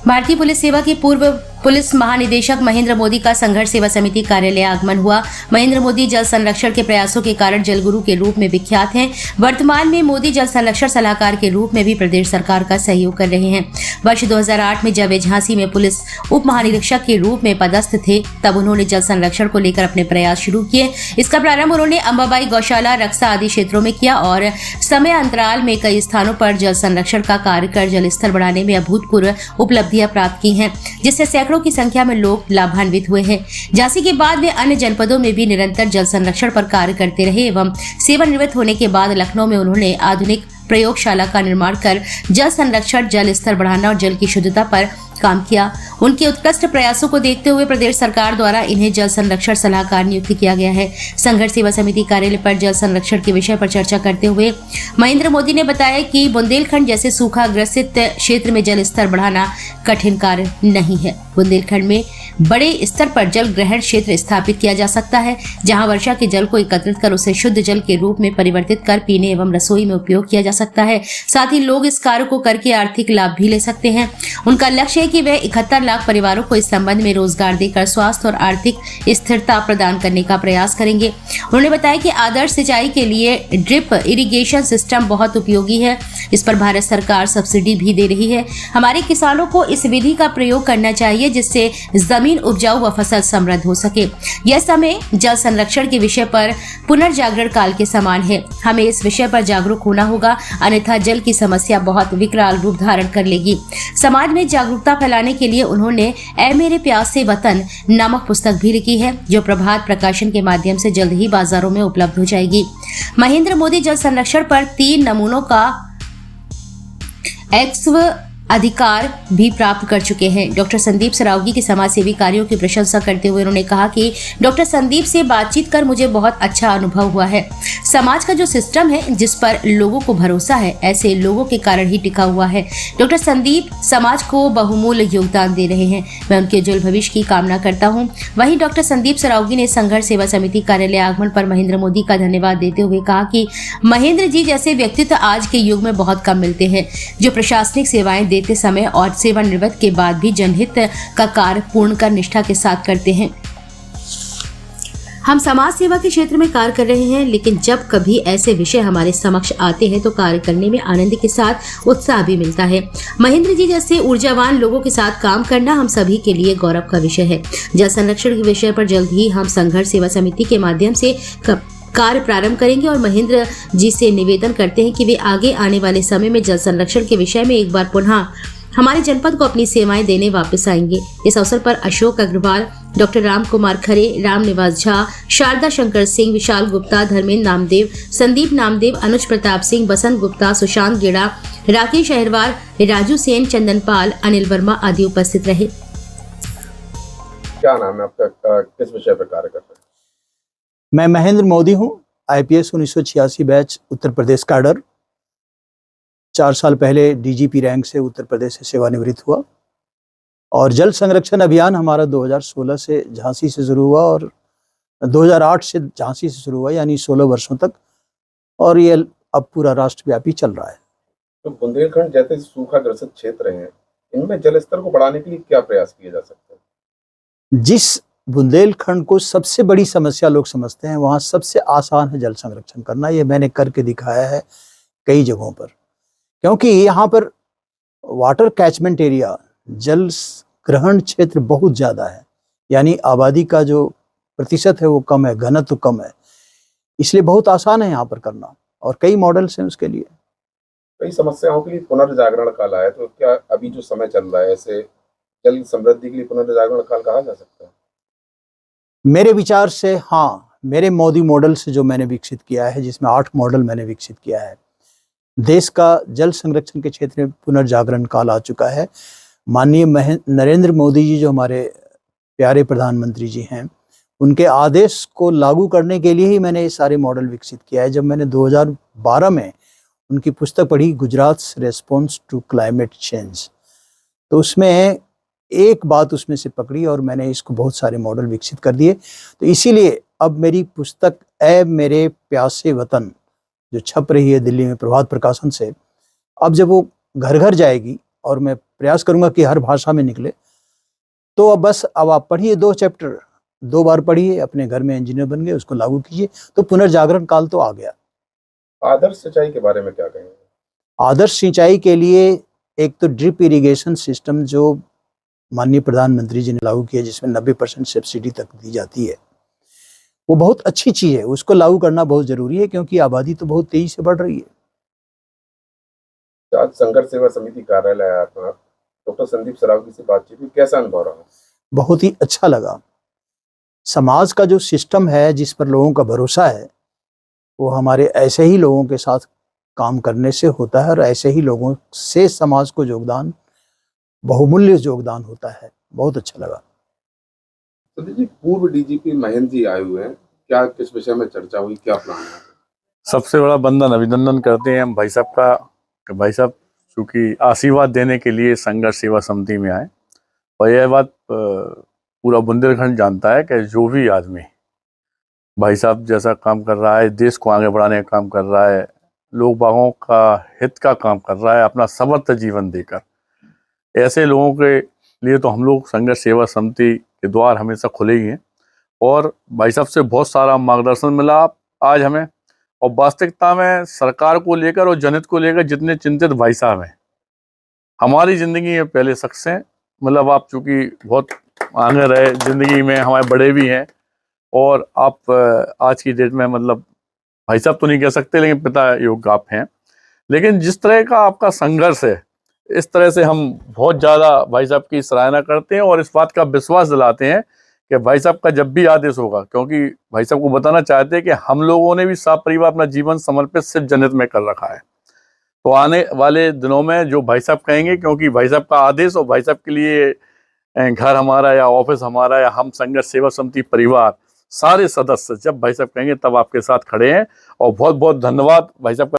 भारतीय पुलिस सेवा के पूर्व पुलिस महानिदेशक महेंद्र मोदी का संघर्ष सेवा समिति कार्यालय आगमन हुआ। महेंद्र मोदी जल संरक्षण के प्रयासों के कारण जल गुरु के रूप में विख्यात हैं। वर्तमान में मोदी जल संरक्षण सलाहकार के रूप में भी प्रदेश सरकार का सहयोग कर रहे हैं। वर्ष 2008 में जब वे झांसी में पुलिस उप महानिरीक्षक के रूप में पदस्थ थे, तब उन्होंने जल संरक्षण को लेकर अपने प्रयास शुरू किए। इसका प्रारंभ उन्होंने अंबाबाई गौशाला, रक्सा आदि क्षेत्रों में किया और समय अंतराल में कई स्थानों पर जल संरक्षण का कार्य कर जल स्तर बढ़ाने में अभूतपूर्व उपलब्धियां प्राप्त की हैं, जिससे सैकड़ों की संख्या में लोग लाभान्वित हुए हैं। झांसी के बाद वे अन्य जनपदों में भी निरंतर जल संरक्षण पर कार्य करते रहे एवं सेवानिवृत्त होने के बाद लखनऊ में उन्होंने आधुनिक प्रयोगशाला का निर्माण कर जल संरक्षण, जल स्तर बढ़ाना और जल की शुद्धता पर काम किया। उनके उत्कृष्ट प्रयासों को देखते हुए प्रदेश सरकार द्वारा इन्हें जल संरक्षण सलाहकार नियुक्त किया गया है। संघर्ष सेवा समिति कार्यालय पर जल संरक्षण के विषय पर चर्चा करते हुए महेंद्र मोदी ने बताया कि बुंदेलखंड जैसे सूखा ग्रसित क्षेत्र में जल स्तर बढ़ाना कठिन कार्य नहीं है। बुंदेलखंड में बड़े स्तर पर जल ग्रहण क्षेत्र स्थापित किया जा सकता है, जहां वर्षा के जल को एकत्रित कर उसे शुद्ध जल के रूप में परिवर्तित कर पीने एवं रसोई में उपयोग किया जा सकता है। साथ ही लोग इस कार्य को करके आर्थिक लाभ भी ले सकते हैं। उनका लक्ष्य है कि वे 71 लाख परिवारों को इस संबंध में रोजगार देकर स्वास्थ्य और आर्थिक स्थिरता प्रदान करने का प्रयास करेंगे। उन्होंने बताया कि आदर्श सिंचाई के लिए ड्रिप इरिगेशन सिस्टम बहुत उपयोगी है। इस पर भारत सरकार सब्सिडी भी दे रही है। हमारे किसानों को इस विधि का प्रयोग करना चाहिए, जिससे जमीन उपजाऊ व फसल समृद्ध हो सके। यह समय जल संरक्षण के विषय पर पुनर्जागरण काल के समान है। हमें इस विषय पर जागरूक होना होगा, अन्यथा जल की समस्या बहुत विकराल रूप धारण कर लेगी। समाज में जागरूकता फैलाने के लिए उन्होंने ऐ मेरे प्यासे वतन नामक पुस्तक भी लिखी है, जो प्रभात प्रकाशन के माध्यम से जल्द ही बाजारों में उपलब्ध हो जाएगी। महेंद्र मोदी जल संरक्षण पर 3 नमूनों का एक्स्व अधिकार भी प्राप्त कर चुके हैं। डॉक्टर संदीप सरावगी के समाज सेवी कार्यों की प्रशंसा करते हुए उन्होंने कहा कि डॉक्टर संदीप से बातचीत कर मुझे बहुत अच्छा अनुभव हुआ है। समाज का जो सिस्टम है, जिस पर लोगों को भरोसा है, ऐसे लोगों के कारण ही टिका हुआ है। डॉक्टर संदीप समाज को बहुमूल्य योगदान दे रहे हैं। मैं उनके उज्जवल भविष्य की कामना करता हूँ। वहीं डॉक्टर संदीप सरावगी ने संघर्ष सेवा समिति कार्यालय आगमन पर महेंद्र मोदी का धन्यवाद देते हुए कहा कि महेंद्र जी जैसे व्यक्तित्व आज के युग में बहुत कम मिलते हैं, जो प्रशासनिक सेवाएं देते समय और सेवानिवृत्त के बाद भी जनहित का कार्य पूर्ण कर निष्ठा के साथ करते हैं। हम समाज सेवा के क्षेत्र में कार्य कर रहे हैं, लेकिन जब कभी ऐसे विषय हमारे समक्ष आते हैं तो कार्य करने में आनंद के साथ उत्साह भी मिलता है। महेंद्र जी जैसे ऊर्जावान लोगों के साथ काम करना हम सभी के लिए गौरव का विषय है। जल संरक्षण के विषय पर जल्द ही हम संघर्ष सेवा समिति के माध्यम से कार्य प्रारंभ करेंगे और महेंद्र जी से निवेदन करते हैं कि वे आगे आने वाले समय में जल संरक्षण के विषय में एक बार पुनः हमारे जनपद को अपनी सेवाएं देने वापस आएंगे। इस अवसर पर अशोक अग्रवाल, डॉक्टर राम कुमार खरे, राम निवास झा, शारदा शंकर सिंह, विशाल गुप्ता, धर्मेंद्र नामदेव, संदीप नामदेव, अनुज प्रताप सिंह, बसंत गुप्ता, सुशांत गेड़ा, राकेश अहिरवार, राजू सेन, चंदन पाल, अनिल वर्मा आदि उपस्थित रहे। क्या नाम है आपका, किस विषय पर कार्य कर रहे हैं? मैं महेंद्र मोदी हूँ, IPS 1986 batch Uttar Pradesh cadre. 4 साल पहले DGP रैंक से उत्तर प्रदेश से सेवानिवृत्त हुआ और जल संरक्षण अभियान हमारा 2016 से झांसी से शुरू हुआ और 2008 से झांसी से शुरू हुआ, यानी 16 वर्षों तक, और ये अब पूरा राष्ट्रव्यापी चल रहा है। तो बुंदेलखंड जैसे सूखाग्रस्त क्षेत्र हैं, इनमें जल स्तर को बढ़ाने के लिए क्या प्रयास किए जा सकते हैं? जिस बुंदेलखंड को सबसे बड़ी समस्या लोग समझते हैं, वहाँ सबसे आसान है जल संरक्षण करना। ये मैंने करके दिखाया है कई जगहों पर, क्योंकि यहाँ पर वाटर कैचमेंट एरिया, जल ग्रहण क्षेत्र बहुत ज़्यादा है, यानी आबादी का जो प्रतिशत है वो कम है, घनत्व कम है, इसलिए बहुत आसान है यहाँ पर करना और कई मॉडल्स हैं उसके लिए। कई समस्याओं के लिए पुनर्जागरण काल आया, तो क्या अभी जो समय चल रहा है, ऐसे जल समृद्धि के लिए पुनर्जागरण काल कहा जा सकता है? मेरे विचार से हाँ, मेरे मोदी मॉडल से जो मैंने विकसित किया है, जिसमें 8 मॉडल मैंने विकसित किया है, देश का जल संरक्षण के क्षेत्र में पुनर्जागरण काल आ चुका है। माननीय नरेंद्र मोदी जी जो हमारे प्यारे प्रधानमंत्री जी हैं, उनके आदेश को लागू करने के लिए ही मैंने ये सारे मॉडल विकसित किया है। जब मैंने 2012 में उनकी पुस्तक पढ़ी, Gujarat response to climate change, तो उसमें एक बात उसमें से पकड़ी और मैंने इसको बहुत सारे मॉडल विकसित कर दिए। तो इसीलिए अब मेरी पुस्तक ऐ मेरे प्यासे वतन जो छप रही है दिल्ली में प्रभात प्रकाशन से, अब जब वो घर घर जाएगी और मैं प्रयास करूंगा कि हर भाषा में निकले। तो अब आप पढ़िए 2 चैप्टर, 2 बार पढ़िए, अपने घर में इंजीनियर बन गए, उसको लागू कीजिए, तो पुनर्जागरण काल तो आ गया। आदर्श सिंचाई के बारे में क्या कहेंगे? आदर्श सिंचाई के लिए एक तो ड्रिप इरिगेशन सिस्टम जो माननीय प्रधानमंत्री जी ने लागू किया, जिसमें 90% सब्सिडी तक दी जाती है, वो बहुत अच्छी चीज़ है। उसको लागू करना बहुत जरूरी है, क्योंकि आबादी तो बहुत तेजी से बढ़ रही है। आज संघर्ष सेवा समिति कार्यालय आया था, डॉक्टर संदीप सरावगी से बातचीत हुई, कैसा अनुभव रहा? बहुत ही अच्छा लगा। समाज का जो सिस्टम है, जिस पर लोगों का भरोसा है, वो हमारे ऐसे ही लोगों के साथ काम करने से होता है, और ऐसे ही लोगों से समाज को योगदान, बहुमूल्य योगदान होता है। बहुत अच्छा लगा। संदीप जी, पूर्व डीजीपी महेंद्र जी आए हुए हैं, क्या किस विषय में चर्चा हुई, क्या प्लान है? सबसे बड़ा बंधन अभिनंदन करते हैं हम भाई साहब का, कि भाई साहब चूँकि आशीर्वाद देने के लिए संघर्ष सेवा समिति में आए। और यह बात पूरा बुंदेलखंड जानता है कि जो भी आदमी भाई साहब जैसा काम कर रहा है, देश को आगे बढ़ाने का काम कर रहा है, लोग बागों का हित का काम कर रहा है अपना समर्थ जीवन देकर, ऐसे लोगों के लिए तो हम लोग संघर्ष सेवा समिति के द्वार हमेशा खुले ही हैं। और भाई साहब से बहुत सारा मार्गदर्शन मिला आज हमें, और वास्तविकता में सरकार को लेकर और जनहित को लेकर जितने चिंतित भाई साहब हैं हमारी ज़िंदगी में पहले शख्स हैं। मतलब आप चूँकि बहुत आगे रहे ज़िंदगी में, हमारे बड़े भी हैं, और आप आज की डेट में मतलब भाई साहब तो नहीं कह सकते, लेकिन पिता योग्य आप हैं। लेकिन जिस तरह का आपका संघर्ष है, इस तरह से हम बहुत ज़्यादा भाई साहब की सराहना करते हैं, और इस बात का विश्वास दिलाते हैं कि भाई साहब का जब भी आदेश होगा, क्योंकि भाई साहब को बताना चाहते हैं कि हम लोगों ने भी सब परिवार अपना जीवन समर्पित सिर्फ जनहित में कर रखा है। तो आने वाले दिनों में जो भाई साहब कहेंगे, क्योंकि भाई साहब का आदेश और भाई साहब के लिए घर हमारा या ऑफिस हमारा या हम संघर्ष सेवा समिति परिवार सारे सदस्य जब भाई साहब कहेंगे तब आपके साथ खड़े हैं। और बहुत बहुत धन्यवाद भाई साहब का।